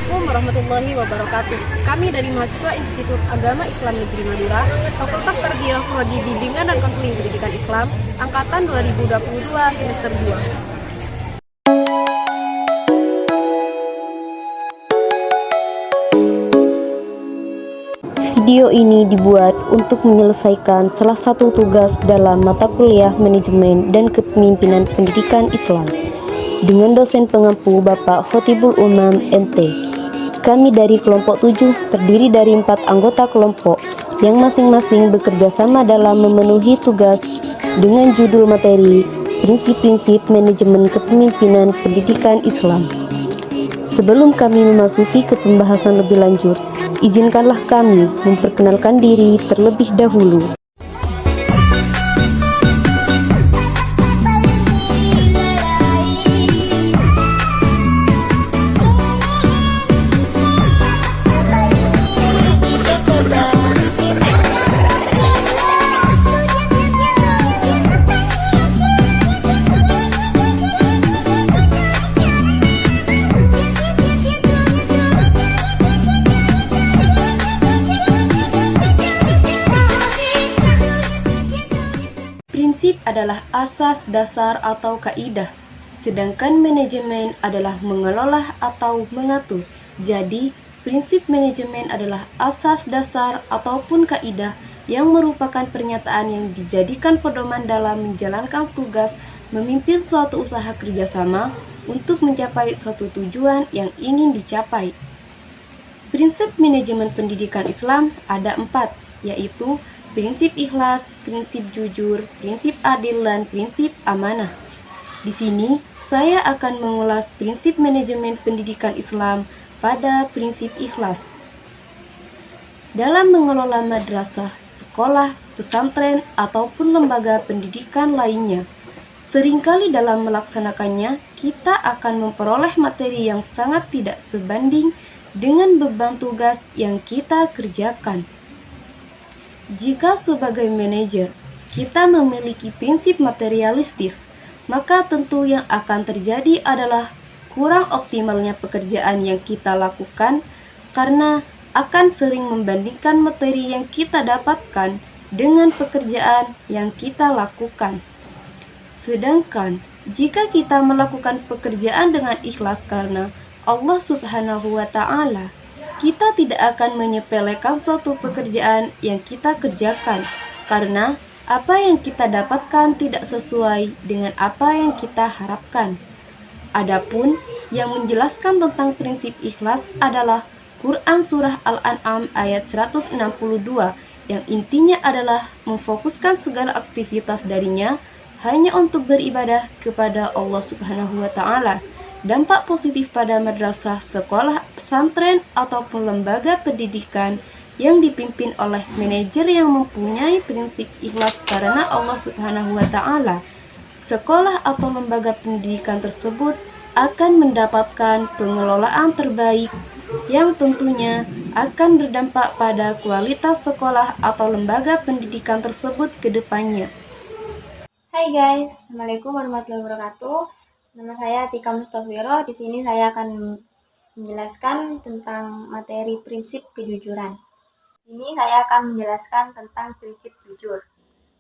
Assalamualaikum warahmatullahi wabarakatuh. Kami dari mahasiswa Institut Agama Islam Negeri Madura, Fakultas Tarbiyah Prodi Bimbingan dan Konseling Pendidikan Islam, angkatan 2022 semester 2. Video ini dibuat untuk menyelesaikan salah satu tugas dalam mata kuliah Manajemen dan Kepemimpinan Pendidikan Islam dengan dosen pengampu Bapak Khotibul Umam MT. Kami dari kelompok 7 terdiri dari 4 anggota kelompok yang masing-masing bekerja sama dalam memenuhi tugas dengan judul materi Prinsip-prinsip Manajemen Kepemimpinan Pendidikan Islam. Sebelum kami memasuki ke pembahasan lebih lanjut, izinkanlah kami memperkenalkan diri terlebih dahulu. Prinsip adalah asas dasar atau kaidah, sedangkan manajemen adalah mengelola atau mengatur. Jadi, prinsip manajemen adalah asas dasar ataupun kaidah yang merupakan pernyataan yang dijadikan pedoman dalam menjalankan tugas memimpin suatu usaha kerjasama untuk mencapai suatu tujuan yang ingin dicapai. Prinsip manajemen pendidikan Islam ada 4, yaitu prinsip ikhlas, prinsip jujur, prinsip adil, dan prinsip amanah. Di sini, saya akan mengulas prinsip manajemen pendidikan Islam pada prinsip ikhlas. Dalam mengelola madrasah, sekolah, pesantren, ataupun lembaga pendidikan lainnya, seringkali dalam melaksanakannya, kita akan memperoleh materi yang sangat tidak sebanding dengan beban tugas yang kita kerjakan. Jika sebagai manajer, kita memiliki prinsip materialistis, maka tentu yang akan terjadi adalah kurang optimalnya pekerjaan yang kita lakukan karena akan sering membandingkan materi yang kita dapatkan dengan pekerjaan yang kita lakukan. Sedangkan, jika kita melakukan pekerjaan dengan ikhlas karena Allah Subhanahu wa Ta'ala, kita tidak akan menyepelekan suatu pekerjaan yang kita kerjakan karena apa yang kita dapatkan tidak sesuai dengan apa yang kita harapkan. Adapun yang menjelaskan tentang prinsip ikhlas adalah Quran Surah Al-An'am ayat 162 yang intinya adalah memfokuskan segala aktivitas darinya hanya untuk beribadah kepada Allah Subhanahu wa Ta'ala. Dampak positif pada madrasah, sekolah, pesantren, ataupun lembaga pendidikan yang dipimpin oleh manajer yang mempunyai prinsip ikhlas karena Allah Subhanahu wa Ta'ala, sekolah atau lembaga pendidikan tersebut akan mendapatkan pengelolaan terbaik yang tentunya akan berdampak pada kualitas sekolah atau lembaga pendidikan tersebut ke depannya. Hai guys, Assalamualaikum warahmatullahi wabarakatuh. Nama saya Atika Mustafiro. Di sini saya akan menjelaskan tentang materi prinsip kejujuran. Ini saya akan menjelaskan tentang prinsip jujur.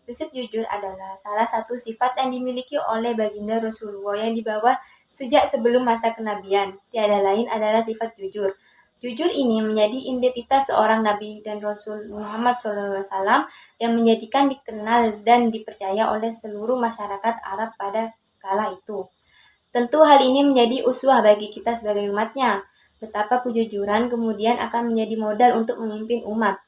Prinsip jujur adalah salah satu sifat yang dimiliki oleh baginda Rasulullah yang dibawa sejak sebelum masa kenabian. Tiada lain adalah sifat jujur. Jujur ini menjadi identitas seorang Nabi dan Rasul Muhammad SAW yang menjadikan dikenal dan dipercaya oleh seluruh masyarakat Arab pada kala itu. Tentu hal ini menjadi uswah bagi kita sebagai umatnya. Betapa kejujuran kemudian akan menjadi modal untuk memimpin umat.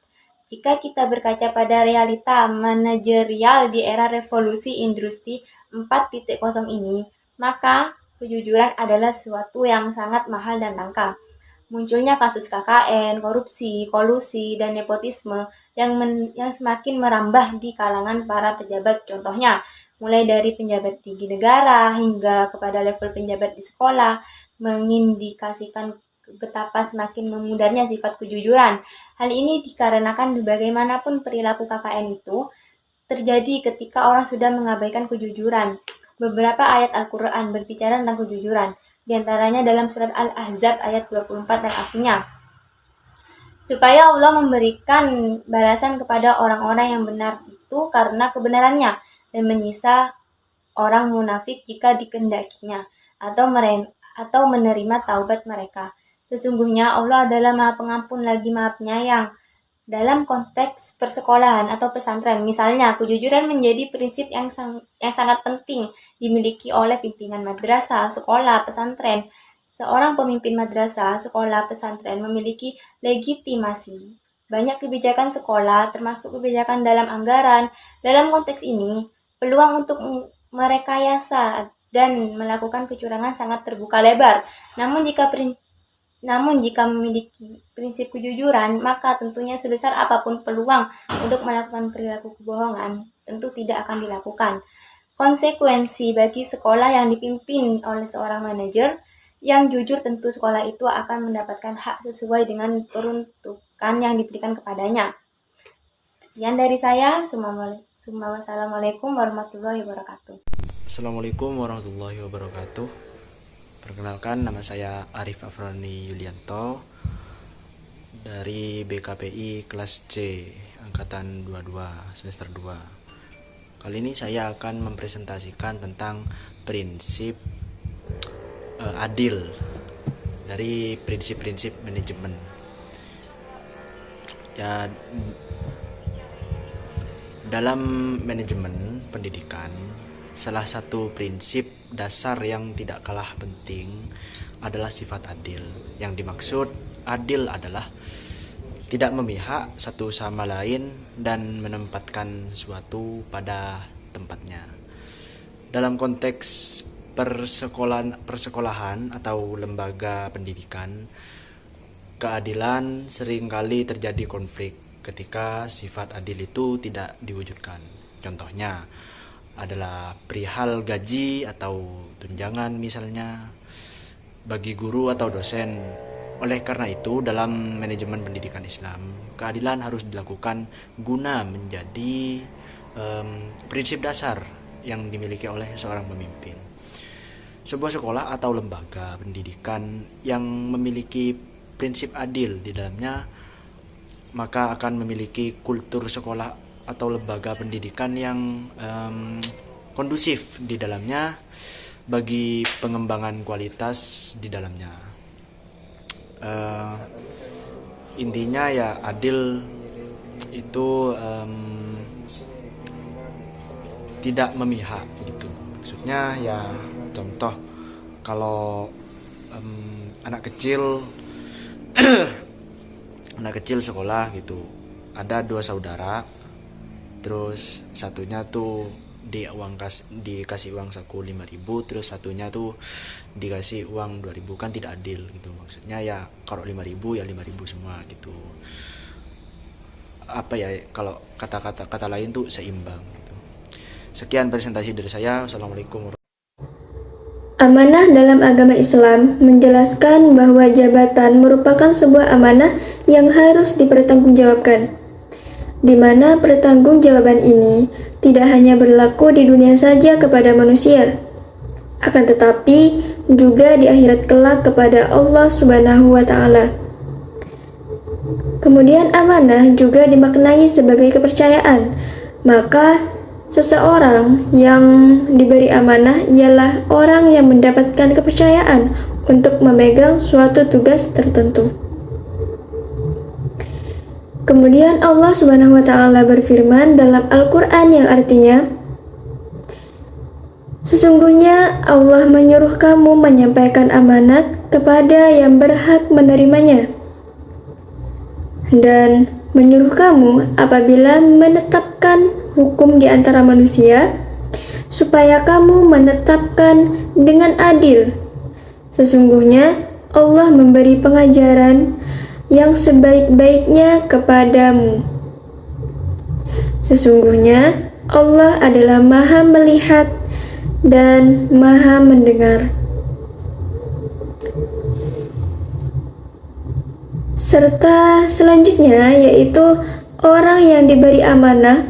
Jika kita berkaca pada realita manajerial di era revolusi industri 4.0 ini, maka kejujuran adalah sesuatu yang sangat mahal dan langka. Munculnya kasus KKN, korupsi, kolusi, dan nepotisme yang semakin merambah di kalangan para pejabat. Contohnya, mulai dari penjabat tinggi negara hingga kepada level penjabat di sekolah, mengindikasikan betapa semakin memudarnya sifat kejujuran. Hal ini dikarenakan bagaimanapun perilaku KKN itu terjadi ketika orang sudah mengabaikan kejujuran. Beberapa ayat Al-Quran berbicara tentang kejujuran. Di antaranya dalam surat Al-Ahzab ayat 24 dan artinya, supaya Allah memberikan balasan kepada orang-orang yang benar itu karena kebenarannya dan menyisa orang munafik jika dikehendakinya atau menerima taubat mereka. Sesungguhnya Allah adalah Maha Pengampun lagi Maha Penyayang. Dalam konteks persekolahan atau pesantren, misalnya, kejujuran menjadi prinsip yang sangat penting dimiliki oleh pimpinan madrasah, sekolah, pesantren. Seorang pemimpin madrasah, sekolah, pesantren memiliki legitimasi. Banyak kebijakan sekolah, termasuk kebijakan dalam anggaran. Dalam konteks ini, peluang untuk merekayasa dan melakukan kecurangan sangat terbuka lebar. Namun jika memiliki prinsip kejujuran, maka tentunya sebesar apapun peluang untuk melakukan perilaku kebohongan, tentu tidak akan dilakukan. Konsekuensi bagi sekolah yang dipimpin oleh seorang manajer yang jujur, tentu sekolah itu akan mendapatkan hak sesuai dengan peruntukan yang diberikan kepadanya. Sekian dari saya. Wassalamualaikum warahmatullahi wabarakatuh. Assalamualaikum warahmatullahi wabarakatuh. Perkenalkan, nama saya Arif Afrani Yulianto dari BKPI kelas C angkatan 22 semester 2. Kali ini saya akan mempresentasikan tentang prinsip adil dari prinsip-prinsip manajemen. Ya, dalam manajemen pendidikan, salah satu prinsip dasar yang tidak kalah penting adalah sifat adil. Yang dimaksud adil adalah tidak memihak satu sama lain dan menempatkan suatu pada tempatnya. Dalam konteks persekolahan atau lembaga pendidikan, keadilan seringkali terjadi konflik ketika sifat adil itu tidak diwujudkan. Contohnya adalah perihal gaji atau tunjangan misalnya bagi guru atau dosen. Oleh karena itu, dalam manajemen pendidikan Islam, keadilan harus dilakukan guna menjadi prinsip dasar yang dimiliki oleh seorang pemimpin. Sebuah sekolah atau lembaga pendidikan yang memiliki prinsip adil di dalamnya, maka akan memiliki kultur sekolah atau lembaga pendidikan yang kondusif di dalamnya bagi pengembangan kualitas di dalamnya. Intinya ya, adil itu tidak memihak gitu. Maksudnya ya, contoh kalau anak kecil sekolah gitu, ada 2 saudara, terus satunya tuh dikasih uang saku 5.000, terus satunya tuh dikasih uang 2.000, kan tidak adil gitu. Maksudnya ya, kalau 5.000 ya 5.000 semua gitu. Apa ya, kalau kata lain tuh seimbang gitu. Sekian presentasi dari saya. Assalamualaikum warahmatullahi wabarakatuh. Amanah dalam agama Islam menjelaskan bahwa jabatan merupakan sebuah amanah yang harus dipertanggungjawabkan, di mana pertanggungjawaban ini tidak hanya berlaku di dunia saja kepada manusia, akan tetapi juga di akhirat kelak kepada Allah Subhanahu wa Ta'ala. Kemudian amanah juga dimaknai sebagai kepercayaan, maka seseorang yang diberi amanah ialah orang yang mendapatkan kepercayaan untuk memegang suatu tugas tertentu. Kemudian Allah Subhanahu wa Ta'ala berfirman dalam Al-Quran yang artinya, sesungguhnya Allah menyuruh kamu menyampaikan amanat kepada yang berhak menerimanya, dan menyuruh kamu apabila menetapkan hukum di antara manusia, supaya kamu menetapkan dengan adil. Sesungguhnya Allah memberi pengajaran yang sebaik-baiknya kepadamu. Sesungguhnya Allah adalah Maha melihat dan Maha mendengar. Serta selanjutnya, yaitu orang yang diberi amanah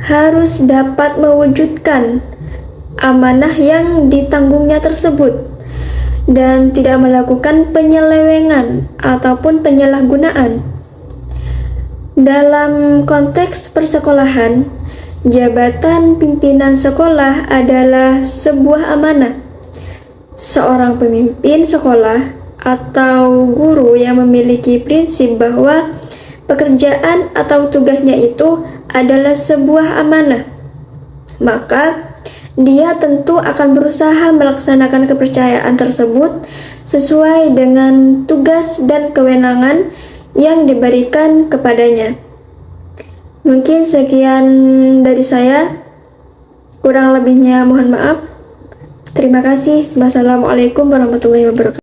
harus dapat mewujudkan amanah yang ditanggungnya tersebut, dan tidak melakukan penyelewengan ataupun penyalahgunaan. Dalam konteks persekolahan, jabatan pimpinan sekolah adalah sebuah amanah. Seorang pemimpin sekolah atau guru yang memiliki prinsip bahwa pekerjaan atau tugasnya itu adalah sebuah amanah, maka dia tentu akan berusaha melaksanakan kepercayaan tersebut sesuai dengan tugas dan kewenangan yang diberikan kepadanya. Mungkin sekian dari saya, kurang lebihnya mohon maaf. Terima kasih. Wassalamualaikum warahmatullahi wabarakatuh.